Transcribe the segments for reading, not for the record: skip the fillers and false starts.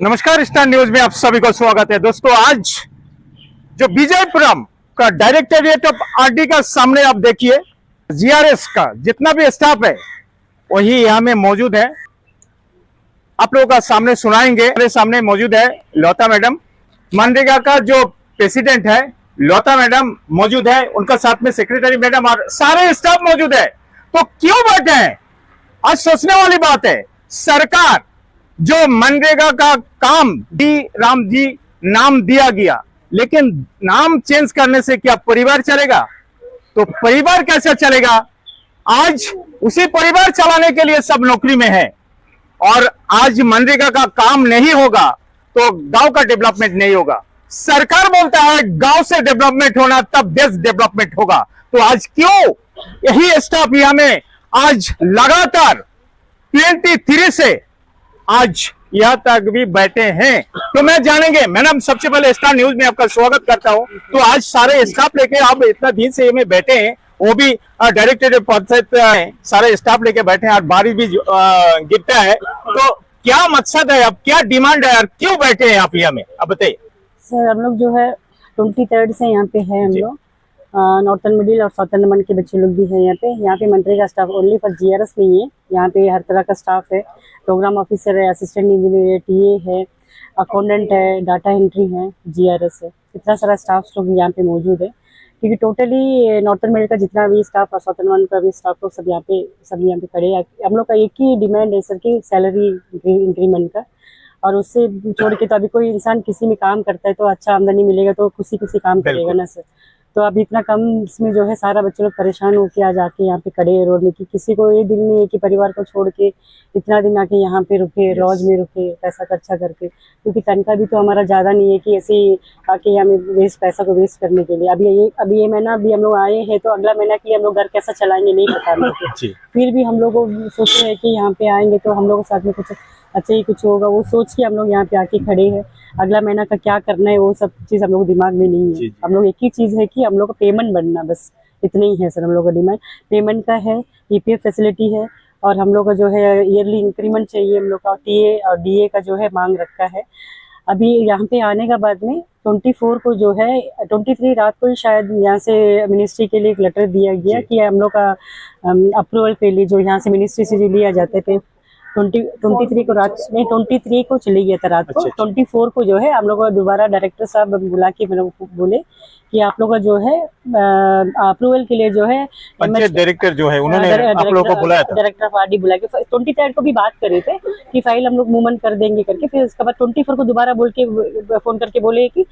नमस्कार, star news में आप सभी को स्वागत है। दोस्तों, आज जो विजयपुरम का डायरेक्टोरेट ऑफ आरडी का सामने आप देखिए, जीआरएस का जितना भी स्टाफ है वही यहाँ में मौजूद है। आप लोगों का सामने सुनाएंगे। मेरे सामने मौजूद है लता मैडम, मनरेगा का जो प्रेसिडेंट है लता मैडम मौजूद है, उनका साथ में सेक्रेटरी मैडम और सारे स्टाफ मौजूद है। तो क्यों बैठे हैं? आज सोचने वाली बात है। सरकार जो मनरेगा का काम डी राम जी नाम दिया गया, लेकिन नाम चेंज करने से क्या परिवार चलेगा? तो परिवार कैसे चलेगा? आज उसी परिवार चलाने के लिए सब नौकरी में है और आज मनरेगा का काम नहीं होगा तो गांव का डेवलपमेंट नहीं होगा। सरकार बोलता है गांव से डेवलपमेंट होना तब देश डेवलपमेंट होगा। तो आज क्यों यही स्टाफ यहाँ में आज लगातार 23 से आज यहाँ तक भी बैठे हैं। तो मैं जानेंगे मैडम, सबसे पहले स्टार न्यूज में आपका स्वागत करता हूँ। तो आज सारे स्टाफ लेके आप इतना दिन से में बैठे हैं, वो भी डायरेक्टर पद से सारे स्टाफ लेके बैठे हैं और बारिश भी गिरता है। तो क्या मकसद है, अब क्या डिमांड है और क्यों बैठे हैं आप यहाँ में, अब बताइए। सर, हम लोग जो है 23 से यहाँ पे है। हम लोग नॉर्थन मिडिल और साउथर्न मन के बच्चे लोग भी हैं यहाँ पे MNREGA staff only for GRS नहीं है। यहाँ पे हर तरह का स्टाफ है। प्रोग्राम ऑफिसर है, असिस्टेंट इंजीनियर है, टीए है, अकाउंटेंट है, डाटा एंट्री है, जीआरएस है। इतना सारा स्टाफ लोग यहाँ पे मौजूद है क्योंकि टोटली नॉर्थन मिडिल का जितना भी स्टाफ और साउथर्न मन का भी स्टाफ लोग सब यहाँ पे खड़े हैं। हम लोग का एक ही डिमांड है सर की सैलरी इंक्रीमेंट का, और उससे छोड़ के तो अभी कोई इंसान किसी में काम करता है तो अच्छा आमदनी मिलेगा तो खुशी काम करेगा ना सर। तो अभी इतना कम इसमें जो है सारा बच्चे लोग परेशान होके आ जाके यहाँ पे खड़े हैं रोड में कि किसी को ये दिल नहीं है कि परिवार को छोड़ के इतना दिन आके यहाँ पे रुके, लॉज में रुके पैसा खर्चा करके, क्योंकि तनख्वाह भी तो हमारा ज़्यादा नहीं है कि ऐसे ही आके यहाँ में पैसा को वेस्ट करने के लिए। अभी ये महीना अभी हम लोग आए हैं तो अगला महीना की हम लोग घर कैसा चलाएंगे नहीं पता मुझे। फिर भी हम लोग सोच रहे हैं कि यहाँ पे आएंगे तो हम लोगों के साथ में कुछ अच्छा ही कुछ होगा, वो सोच के हम लोग यहाँ पे आके खड़े हैं। अगला महीना का क्या करना है वो सब चीज़ हम लोग दिमाग में नहीं है। हम लोग एक ही चीज़ है कि हम लोग को पेमेंट बनना, बस इतना ही है सर। हम लोग का डिमांड पेमेंट का है, ईपीएफ फैसिलिटी है और हम लोग का जो है ईयरली इंक्रीमेंट चाहिए। हम लोग का टीए और डीए का जो है मांग रखा है। अभी यहाँ पे आने का बाद में 24 को जो है 23 रात को ही शायद यहाँ से मिनिस्ट्री के लिए एक लेटर दिया गया कि हम लोग का अप्रूवल के लिए जो यहाँ से मिनिस्ट्री से जो लिया जाता है 23 को रात नहीं 23 को चली गया था रात को। 24 को जो है हम लोग दोबारा डायरेक्टर साहब बुला के हम लोग बोले कि आप लोग का जो है अप्रूवल के लिए जो है पंचायत डायरेक्टर जो है उन्होंने आप लोगों को बुलाया था। डायरेक्टर ऑफ आरडी बुला के 23 को भी बात करे थे कि फाइल हम लोग मूवमेंट कर देंगे करके। फिर उसके बाद 24 को दोबारा फोन करके बोले कि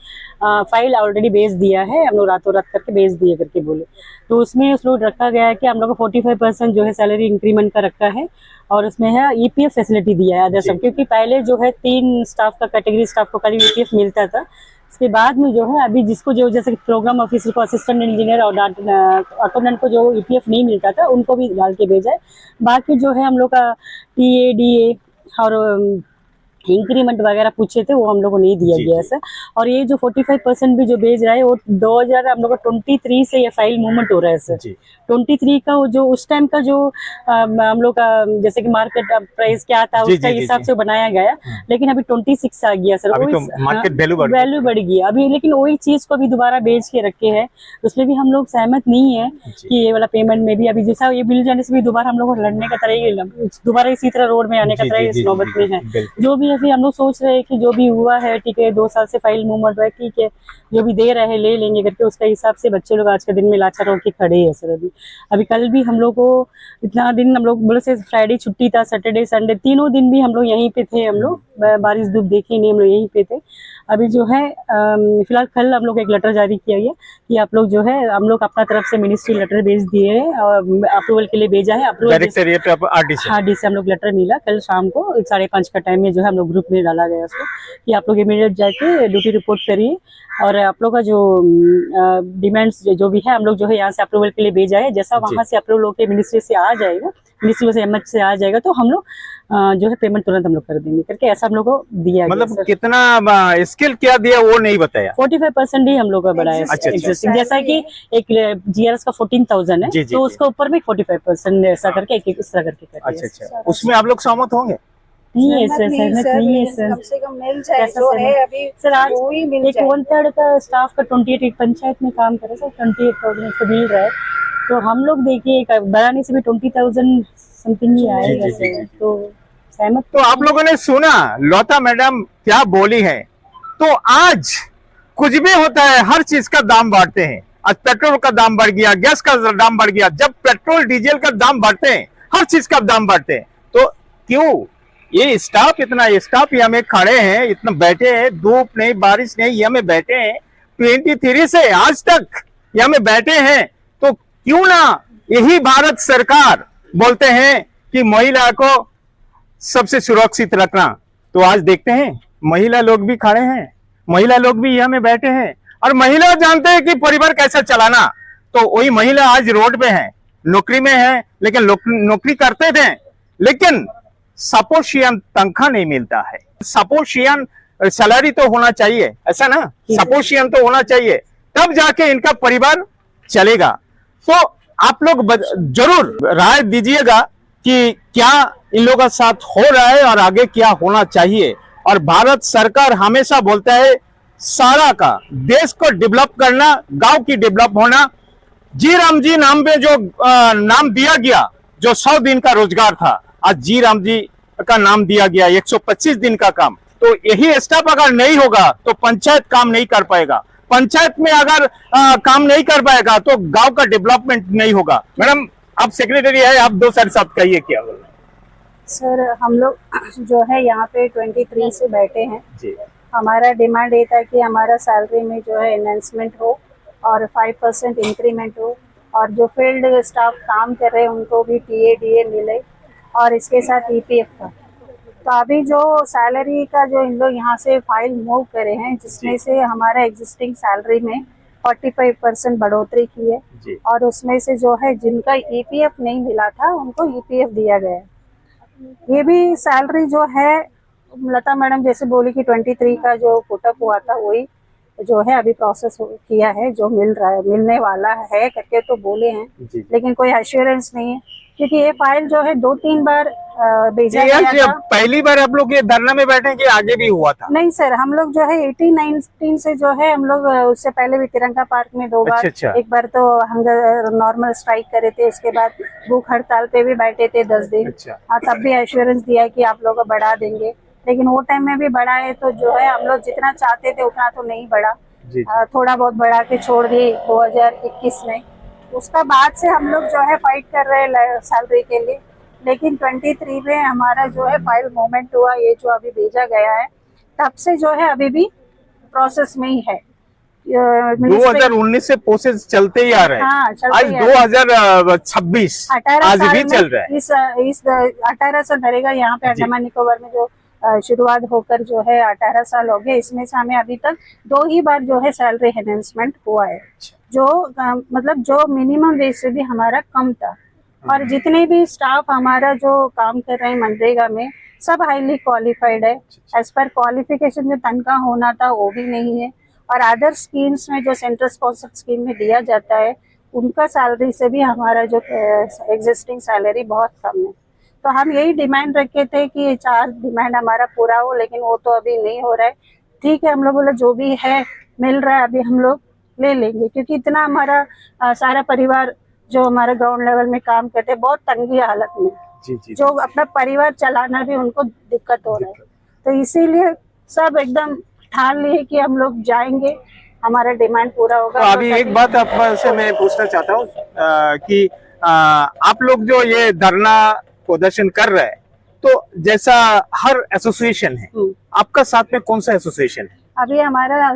फाइल ऑलरेडी भेज दिया है, हम लोग रातों रात करके भेज दिए करके बोले। तो उसमें उस लोग रखा गया है कि हम लोग को 45% जो है सैलरी इंक्रीमेंट का रखा है और उसमें है ईपीएफ फैसिलिटी दिया है अदर सब, क्योंकि पहले जो है 3 स्टाफ का कैटेगरी स्टाफ को खाली ईपीएफ मिलता था। उसके बाद में जो है अभी जिसको जो जैसे प्रोग्राम ऑफिसर को, असिस्टेंट इंजीनियर और अकाउंटेंट को जो ईपीएफ नहीं मिलता था उनको भी डाल के भेजा है। बाकी जो है हम लोग का टीए डीए और इंक्रीमेंट वगैरह पूछे थे वो हम लोग को नहीं दिया गया है सर। और ये जो 45% भी जो भेज रहा है वो 2000 हम लोग को 23 से ये फाइल मूवमेंट हो रहा है सर। 23 का वो जो उस टाइम का जो हम लोग का जैसे कि मार्केट प्राइस क्या था उसका हिसाब से बनाया गया, लेकिन अभी 26 आ गया सर। अभी तो मार्केट वैल्यू बढ़ गया अभी, लेकिन वही चीज को भी दोबारा भेज के रखे हैं। उसमें भी हम लोग सहमत नहीं है कि ये वाला पेमेंट में भी अभी जैसा ये मिल जाने से भी दोबारा हम लोग को लड़ने का तरह दोबारा इसी तरह रोड में आने का तरह इस नौबत में है। जो भी अभी हम लोग सोच रहे हैं कि जो भी हुआ है ठीक है, 2 साल से फाइल मूवमेंट है, ठीक है, जो भी दे रहे हैं ले लेंगे करके उसका हिसाब से बच्चे लोग आज के दिन में लाचार होकर खड़े हैं सर। अभी कल भी हम लोग को इतना दिन हम लोग बोले से फ्राइडे छुट्टी था, सैटरडे संडे तीनों दिन भी हम लोग यहीं पे थे। हम लोग बारिश धूप देखी नहीं, हम लोग यहीं पे थे। अभी जो है फिलहाल कल हम लोग एक लेटर जारी किया गया कि आप लोग जो है हम लोग अपना तरफ से मिनिस्ट्री लेटर भेज दिए हैं और अप्रूवल के लिए भेजा है। आरडी से हम लोग लेटर मिला कल शाम को 5:30 का टाइम में जो है हम लोग ग्रुप में डाला गया उसको कि आप लोग इमीडिएट जाके ड्यूटी रिपोर्ट करिए और आप लोग का जो डिमांड्स जो भी है हम लोग जो है यहाँ से अप्रूवल के लिए भेजा है। जैसा वहाँ से अप्रूवल होकर मिनिस्ट्री से आ जाएगा, मिनिस्ट्री से एमएच से आ जाएगा तो हम लोग जो है पेमेंट तुरंत हम लोग कर देंगे करके ऐसा हम लोग को दिया। मतलब कितना स्किल क्या दिया वो नहीं बताया। 45% ही हम लोग का बढ़ाया एग्जिस्टिंग, जैसा कि एक जीआरएस का 14,000 है तो उसके ऊपर भी 45% ऐसा करके इस तरह करके। अच्छा, उसमें आप लोग सहमत होंगे? नहीं है सहमत सर, नहीं सहमत सर, नहीं है सर। कम से कम मिल जाए, कैसा जो सहमत? है अभी सर आज वो ही मिल एक जाए। 1/3 का स्टाफ का 28 पंचायत में काम करे सर, 28,000 उसको मिल रहा है। तो हम लोग देखिए बढ़ाने से भी 20,000 समथिंग ही आएगा जी, सर। तो सहमत तो आप लोगों ने सुना लता मैडम क्या बोली है। तो आज कुछ भी होता है, हर चीज का दाम बढ़ते हैं। आज पेट्रोल का दाम बढ़ गया, गैस का दाम बढ़ गया। जब पेट्रोल डीजल का दाम बढ़ते हैं, हर चीज का दाम बढ़ते हैं। तो क्यों ये स्टाफ यहाँ में खड़े हैं, इतना बैठे हैं, धूप नहीं बारिश नहीं, यहाँ में बैठे हैं 23 से आज तक यहाँ में बैठे हैं। तो क्यों ना यही भारत सरकार बोलते हैं कि महिला को सबसे सुरक्षित रखना। तो आज देखते हैं महिला लोग भी खड़े हैं, महिला लोग भी यहाँ में बैठे हैं, और महिला जानते हैं कि परिवार कैसा चलाना। तो वही महिला आज रोड पे है, नौकरी में है, लेकिन नौकरी करते थे, लेकिन सपोर्शियन तनख्वाह नहीं मिलता है। सपोर्शियन सैलरी तो होना चाहिए, ऐसा ना, सपोर्शियन तो होना चाहिए, तब जाके इनका परिवार चलेगा। तो आप लोग जरूर राय दीजिएगा कि क्या इन लोगों का साथ हो रहा है और आगे क्या होना चाहिए। और भारत सरकार हमेशा बोलता है सारा का देश को डेवलप करना, गांव की डेवलप होना। जी राम जी नाम पे जो नाम दिया गया, जो 100 दिन का रोजगार था, आज जी राम जी का नाम दिया गया 125 दिन का काम। तो यही स्टाफ अगर नहीं होगा तो पंचायत काम नहीं कर पाएगा, पंचायत में अगर काम नहीं कर पाएगा तो गांव का डेवलपमेंट नहीं होगा। मैडम आप सेक्रेटरी है, आप दो सर साथ कहिए क्या बोल रहे सर हम लोग जो है यहाँ पे 23 से बैठे हैं। जी। हमारा डिमांड ये था कि हमारा सैलरी में जो है एनहांसमेंट हो और 5% इंक्रीमेंट हो, और जो फील्ड स्टाफ काम कर रहे हैं उनको भी टीए मिले, और इसके साथ ईपीएफ का। तो अभी जो सैलरी का जो इन लोग यहाँ से फाइल मूव करे हैं, जिसमें से हमारा एग्जिस्टिंग सैलरी में 45% बढ़ोतरी की है, जी। और उसमें से जो है जिनका ईपीएफ नहीं मिला था उनको ईपीएफ दिया गया है। ये भी सैलरी जो है लता मैडम जैसे बोली कि 23 का जो पुटअप हुआ था वही जो है अभी प्रोसेस किया है, जो मिल रहा है, मिलने वाला है करके तो बोले हैं, जी। लेकिन कोई एश्योरेंस नहीं है, क्योंकि ये फाइल जो है 2-3 बार भेजा गया था। पहली बार आप लोग ये धरना में बैठे कि आगे भी हुआ था? नहीं सर, हम लोग जो है 18-19 से जो है हम लोग उससे पहले भी तिरंगा पार्क में 2 बार, अच्छा। एक बार तो हम नॉर्मल स्ट्राइक करे थे, उसके बाद भूख हड़ताल पे भी बैठे थे 10 दिन। अच्छा। तब भी एश्योरेंस दिया कि आप लोग बढ़ा देंगे, लेकिन वो टाइम में भी बढ़ाए तो जो है हम लोग जितना चाहते थे उतना तो नहीं बढ़ा, थोड़ा बहुत बढ़ा के छोड़ दिए 2021 में। उसका बाद से हम लोग जो है फाइट कर रहे हैं सैलरी के लिए, लेकिन 23 में हमारा जो है फाइल मूवमेंट हुआ, ये जो अभी भेजा गया है, तब से जो है अभी भी प्रोसेस में ही है। 2019 से प्रोसेस चलते ही आ रहे हैं। हाँ, आज 2026 आज भी चल रहा है। इस 18 साल धरेगा यहाँ पे अंडमान निकोबार में जो शुरुआत होकर जो है 18 साल हो गए, इसमें से हमें अभी तक 2 ही बार जो है सैलरी एनहांसमेंट हुआ है, जो मतलब जो मिनिमम वेज से भी हमारा कम था। और जितने भी स्टाफ हमारा जो काम कर रहे हैं मनरेगा में, सब हाईली क्वालिफाइड है। एज पर क्वालिफिकेशन जो तनख्वाह होना था वो भी नहीं है, और अदर स्कीम्स में जो सेंट्रल स्पॉन्सर्ड स्कीम में दिया जाता है उनका सैलरी से भी हमारा जो एग्जिस्टिंग सैलरी बहुत कम है। तो हम यही डिमांड रखे थे कि ये 4 डिमांड हमारा पूरा हो, लेकिन वो तो अभी नहीं हो रहा है। ठीक है, हम लोग बोले जो भी है मिल रहा है अभी हम लोग ले लेंगे, क्योंकि इतना हमारा सारा परिवार जो हमारे ग्राउंड लेवल में काम करते हैं बहुत तंगी हालत में, जो अपना परिवार चलाना भी उनको दिक्कत हो रहा है। तो इसीलिए सब एकदम ठान लिए कि हम लोग जाएंगे, हमारा डिमांड पूरा होगा। तो अभी एक बात आपसे मैं पूछना चाहता हूँ कि आप लोग जो ये धरना प्रदर्शन कर रहे हैं, तो जैसा हर एसोसिएशन है, आपका साथ में कौन सा एसोसिएशन है? अभी हमारा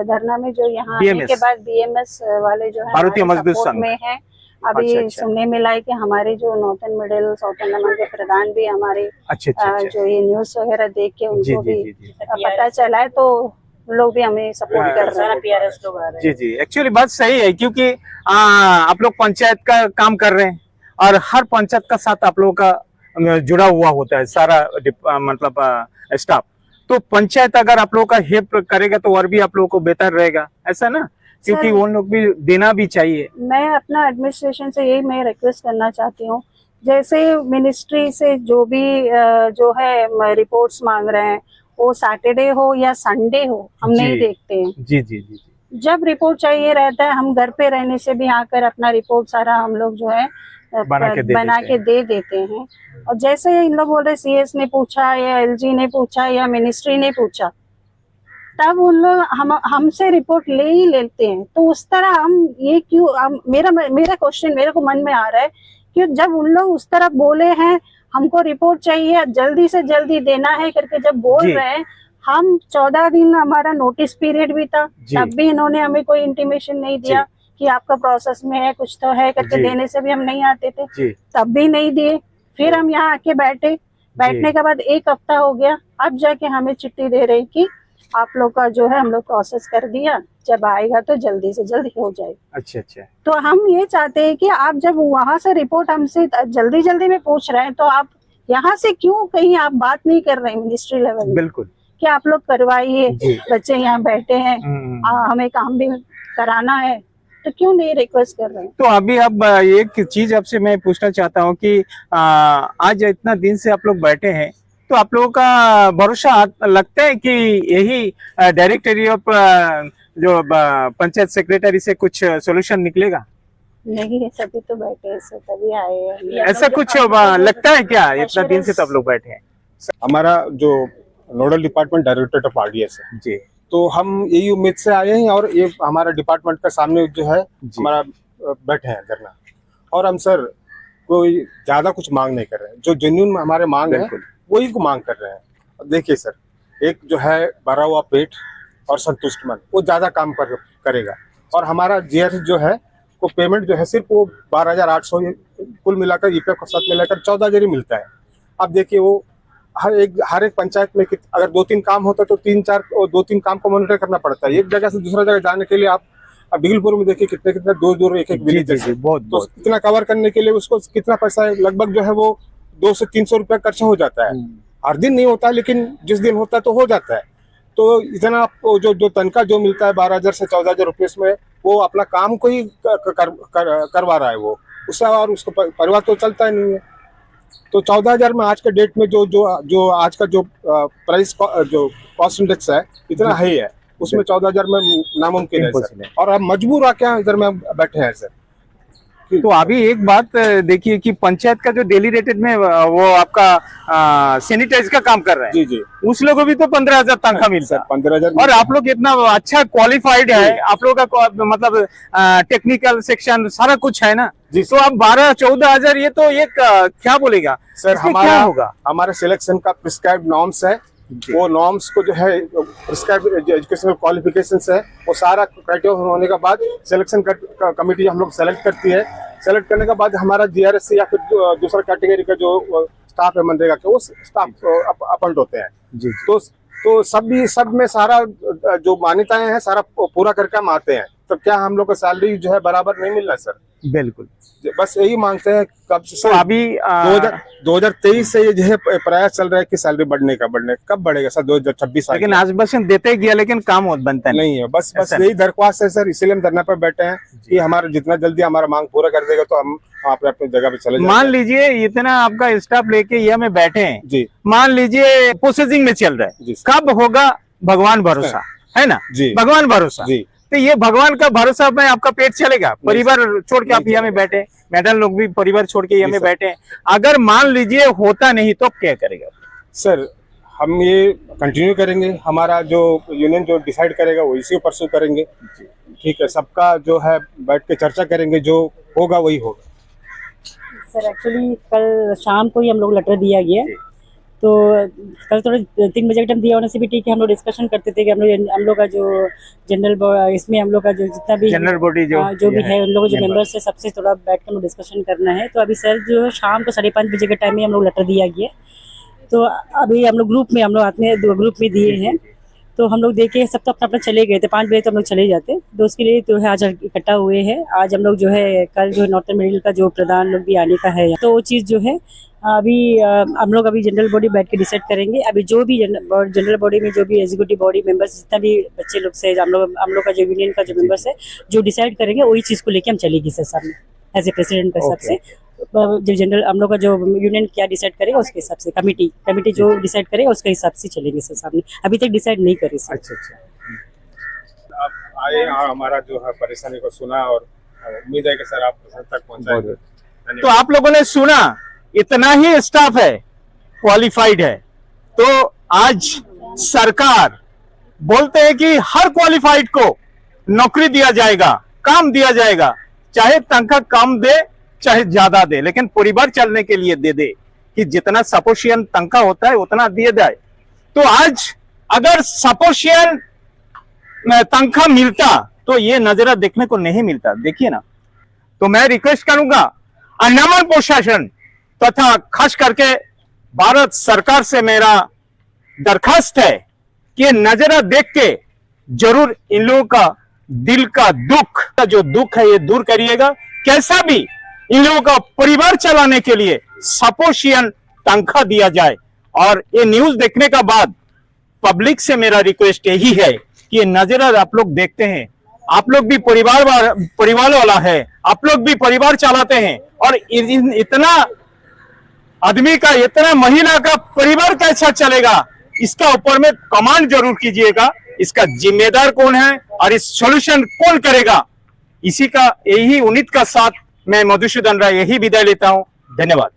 धरना में जो यहाँ आने के बाद बीएमएस वाले जो है भारतीय मजदूर संघ में है। अभी सुनने मिला है कि हमारे जो नॉर्थन मिडिल साउथ अंडमान के प्रधान भी हमारे जो ये न्यूज वगैरह देख के उनको भी पता चला है, तो लोग भी हमें सपोर्ट कर रहे हैं। पीआरएस लोग आ रहे हैं। जी, एक्चुअली बात सही है, क्योंकि आप लोग पंचायत का काम कर रहे हैं और हर पंचायत का साथ आप लोगों का जुड़ा हुआ होता है सारा मतलब स्टाफ। तो पंचायत अगर आप लोगों का हेल्प करेगा तो और भी आप लोगों को बेहतर रहेगा, ऐसा ना, क्योंकि वो लोग भी देना भी चाहिए। मैं अपना एडमिनिस्ट्रेशन से यही मैं रिक्वेस्ट करना चाहती हूँ जैसे मिनिस्ट्री से जो भी जो है रिपोर्ट्स मांग रहे हैं, वो सैटरडे हो या संडे हो, हम जी। नहीं देखते हैं। जी जी जी जी। जब रिपोर्ट चाहिए रहता है, हम घर पे रहने से भी आकर अपना रिपोर्ट सारा हम लोग जो है बना के दे देते हैं। और जैसे इन लोग बोल रहे सीएस ने पूछा या एलजी ने पूछा या मिनिस्ट्री ने पूछा, तब उन लोग हमसे रिपोर्ट ले ही लेते हैं। तो उस तरह हम ये क्यों, मेरा क्वेश्चन मेरे को मन में आ रहा है कि जब उन लोग उस तरह बोले हैं, हमको रिपोर्ट चाहिए, जल्दी से जल्दी देना है करके जब बोल जी। रहे हैं, हम 14 दिन हमारा नोटिस पीरियड भी था, जी। तब भी इन्होंने हमें कोई इंटीमेशन नहीं दिया कि आपका प्रोसेस में है, कुछ तो है करके। जी। देने से भी हम नहीं आते थे, जी। तब भी नहीं दिए। फिर हम यहाँ आके बैठने के बाद 1 हफ्ता हो गया, अब जाके हमें चिट्ठी दे रही कि आप लोग का जो है हम लोग प्रोसेस कर दिया, जब आएगा तो जल्दी से जल्दी हो जाएगा। अच्छा अच्छा। तो हम ये चाहते हैं कि आप जब वहां से रिपोर्ट हमसे जल्दी जल्दी में पूछ रहे हैं, तो आप यहाँ से क्यों कहीं आप बात नहीं कर रहे हैं मिनिस्ट्री लेवल में बिल्कुल। कि आप लोग करवाइए, जी। बच्चे यहाँ बैठे हैं, हमें काम भी कराना है, तो क्यों नहीं रिक्वेस्ट कर रहे हैं? तो अभी अब एक चीज आपसे मैं पूछना चाहता हूँ कि आज इतना दिन से आप लोग बैठे हैं, तो आप लोगों का भरोसा लगता है कि यही डायरेक्टरी ऑफ जो पंचायत सेक्रेटरी से कुछ सॉल्यूशन निकलेगा? नहीं, सभी तो बैठे हैं, सो तभी आए हैं। ऐसा कुछ लगता है क्या? इतना दिन से तो आप लोग बैठे हैं। हमारा जो nodal department directorate of RDS है जी। तो हम यही उम्मीद से आए हैं, और ये हमारा डिपार्टमेंट का सामने जो है हमारा बैठे हैं धरना, और हम सर कोई ज्यादा कुछ मांग नहीं कर रहे हैं। जो जेन्युइन हमारे मांग है वही को मांग कर रहे हैं। अब देखिए सर, एक जो है भरा हुआ पेट और संतुष्ट मन, वो ज्यादा काम करेगा, और हमारा जीआर जो है वो पेमेंट जो है सिर्फ वो 12,800 कुल मिलाकर ईपीएफ के साथ मिलाकर 14,000 ही मिलता है। अब देखिए वो हर एक पंचायत में अगर 2-3 काम होता तो 2-3 काम को मॉनिटर करना पड़ता है। एक जगह से दूसरा जगह जाने के लिए आप बिगलपुर में देखिए कितने दूर एक विलेज है, तो इतना कवर करने के लिए उसको कितना पैसा है, लगभग जो है वो 200 से 300 रुपया खर्चा हो जाता है। हर दिन नहीं होता, लेकिन जिस दिन होता है तो हो जाता है। तो इतना जो तनख्वाह जो मिलता है 12,000 से 14,000 रुपये में, वो अपना काम को ही करवा रहा है वो, उससे और उसको परिवार तो चलता ही नहीं है। तो 14,000 में आज के डेट में जो आज का जो प्राइस जो कॉस्ट इंडेक्स है इतना हाई है, उसमें 14,000 में नामुमकिन है सर, और हम मजबूर आके इधर में बैठे हैं सर। तो अभी एक बात देखिए कि पंचायत का जो डेली रेटेड में वो आपका सैनिटाइज का काम कर रहे हैं, जी जी, उस लोगों को भी तो 15,000 तनख्वाह मिलता है। 15,000। और आप लोग इतना अच्छा क्वालिफाइड है, आप लोगों का मतलब टेक्निकल सेक्शन सारा कुछ है ना जी। तो आप 12-14,000, ये तो एक क्या बोलेगा सर, हमारा सिलेक्शन का प्रिस्क्राइब नॉर्म्स है, वो नॉर्म्स को जो है प्रिस्क्राइब एजुकेशनल क्वालिफिकेशंस है, वो सारा क्राइटेरिया होने के बाद सिलेक्शन कमेटी हम लोग सेलेक्ट करती है। सेलेक्ट करने के बाद हमारा जीआरएस से या फिर दूसरा कैटेगरी का जो स्टाफ है मनरेगा के, वो स्टाफ अपॉइंट होते हैं जी। तो सब में सारा जो मान्यताएं हैं सारा पूरा करके हम आते हैं। तो क्या हम लोग का सैलरी जो है बराबर नहीं मिल रहा है सर? बिल्कुल, बस यही मांगते हैं। कब से तो अभी 2023 से ये जो है प्रयास चल रहा है कि सैलरी बढ़ने का, कब बढ़ेगा सर? 2026। लेकिन आश्वासन देते गया, लेकिन काम बनता नहीं है। बस यही दरख्वास्त है सर, इसीलिए हम धरना पर बैठे हैं कि हमारा जितना जल्दी हमारा मांग पूरा कर देगा तो हम अपने जगह पे चले जाएंगे। मान लीजिए इतना आपका स्टाफ लेके ये में बैठे हैं जी, मान लीजिए प्रोसेसिंग में चल रहा है, कब होगा भगवान भरोसा है ना जी, भगवान भरोसा जी। तो ये भगवान का भरोसा में आपका पेट चलेगा? परिवार छोड़ के आप यहाँ में बैठे, मैडम लोग भी परिवार छोड़ के यहाँ में बैठे, अगर मान लीजिए होता नहीं तो क्या करेगा सर? हम ये कंटिन्यू करेंगे, हमारा जो यूनियन जो डिसाइड करेगा वो इसी को परसू करेंगे। ठीक है, सबका जो है बैठ के चर्चा करेंगे, जो होगा वही होगा। सर एक्चुअली कल शाम को ही हम लोग लेटर दिया गया, तो कल थोड़ा 3 बजे का टाइम दिया होने से भी ठीक है। हम लोग डिस्कशन करते थे कि हम लोग का जो जनरल इसमें हम लोग का जो जितना भी जनरल बॉडी जो भी है उन लोगों जो मेंबर्स है सबसे थोड़ा बैठ कर हम डिस्कशन करना है। तो अभी सर जो शाम को 5:30 बजे के टाइम में हम लोग लेटर दिया गया, तो अभी हम लोग ग्रुप में अपने 2 ग्रुप में दिए हैं। तो हम लोग देखे सब तो अपना चले गए थे, 5 बजे तो हम लोग चले जाते, तो उसके लिए तो है आज इकट्ठा हुए हैं। आज हम लोग जो है कल जो नॉर्थन मिडिल का जो प्रधान लोग भी आने का है, तो वो चीज़ जो है अभी हम लोग अभी जनरल बॉडी बैठ के डिसाइड करेंगे। अभी जो भी जनरल बॉडी में जो भी एग्जीक्यूटिव बॉडी मेंबर्स जितना भी बच्चे लोग से हम लोग का जो यूनियन का जो मेंबर्स है जो डिसाइड करेंगे वही चीज़ को लेके हम चलेगी सर सामने एज ए प्रेसिडेंट के हिसाब से। जो जनरल हम लोग का जो यूनियन क्या डिसाइड करेगा उसके हिसाब से, कमेटी जो डिसाइड करेगा उसके हिसाब से चलेंगे सर सामने। अभी तक डिसाइड नहीं करे सर। अच्छा अच्छा, आप आए और हमारा जो है परेशानी को सुना और उम्मीद है कि सर आप प्रशासन तक पहुंचाएंगे। तो आप लोगों ने सुना, इतना ही स्टाफ है, क्वालिफाइड है। तो आज सरकार बोलते हैं कि हर क्वालिफाइड को नौकरी दिया जाएगा, काम दिया जाएगा, चाहे तनख्वाह कम दे चाहे ज्यादा दे, लेकिन परिवार चलने के लिए दे दे, कि जितना सपोर्शियन तनख्वाह होता है उतना दिया जाए। तो आज अगर सपोर्शियन तनख्वाह मिलता तो ये नजरा देखने को नहीं मिलता, देखिए ना। तो मैं रिक्वेस्ट करूंगा अंडमान प्रशासन तथा खास करके भारत सरकार से मेरा दरखास्त है कि ये नजरा देख के जरूर इन लोगों का दिल का दुख, जो दुख है ये दूर करिएगा। कैसा भी इन लोगों का परिवार चलाने के लिए सपोर्शियन तनख्वाह दिया जाए। और ये न्यूज देखने का बाद पब्लिक से मेरा रिक्वेस्ट यही है कि ये नजरा आप लोग देखते हैं, आप लोग भी परिवार वाला है, आप लोग भी परिवार चलाते हैं, और इतना आदमी का, इतना महिला का परिवार कैसा चलेगा, इसका ऊपर में कमांड जरूर कीजिएगा। इसका जिम्मेदार कौन है और इस सॉल्यूशन कौन करेगा, इसी का यही उम्मीद का साथ मैं मधुसूदन राय यही विदाई लेता हूं। धन्यवाद।